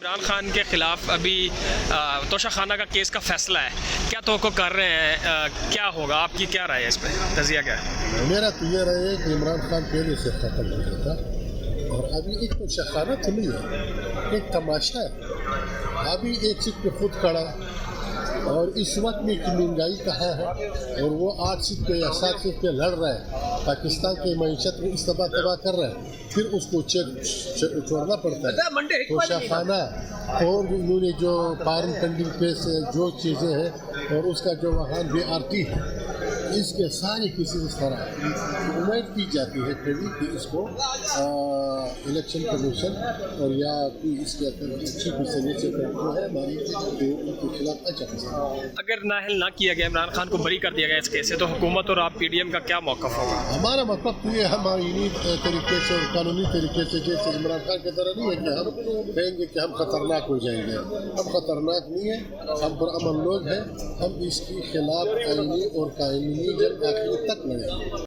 عمران خان کے خلاف ابھی توشہ خانہ کا کیس کا فیصلہ ہے، کیا توقع کر رہے ہیں، کیا ہوگا؟ آپ کی کیا رائے ہے اس پہ، تجزیہ کیا ہے؟ میرا تو یہ رہے کہ عمران خان پہلے سے ختم ہو گیا تھا اور ابھی ایک توشہ خانہ تو نہیں ہے، ایک تماشا ہے۔ ابھی ایک سیٹ پہ خود کھڑا اور اس وقت میں کی مہنگائی کہاں ہے اور وہ 8 سیٹ پہ یا 7 سیٹ پہ لڑ رہا ہے، پاکستان کی معیشت کو اس تباہ کر رہا ہے، پھر اس کو چھوڑنا پڑتا ہے۔ توشہ خانہ اور انہوں نے جو فارن فنڈنگ پہ سے جو چیزیں ہیں اور اس کا جو وہاں BRT ہے، اس کے سارے کسی اس طرح امید کی جاتی ہے کبھی کہ اس کو الیکشن کمیشن اور یا کوئی اس کے چیف منسٹر سے جو ہے ہماری ان کے خلاف اچھا فیصلہ۔ اگر نااہل نہ کیا گیا، عمران خان کو بری کر دیا گیا اس کیس سے، تو حکومت اور آپ PDM کا کیا موقف ہوگا؟ ہمارا مطلب تو یہ ہم آئینی طریقے سے اور قانونی طریقے سے، جیسے عمران خان کی طرح نہیں ہے کہ ہم کہیں گے کہ ہم خطرناک ہو جائیں گے۔ ہم خطرناک نہیں ہیں، ہم پرامن لوگ ہیں، ہم اس کے خلاف آئینی اور قانونی جنگ آخر تک لڑیں گے۔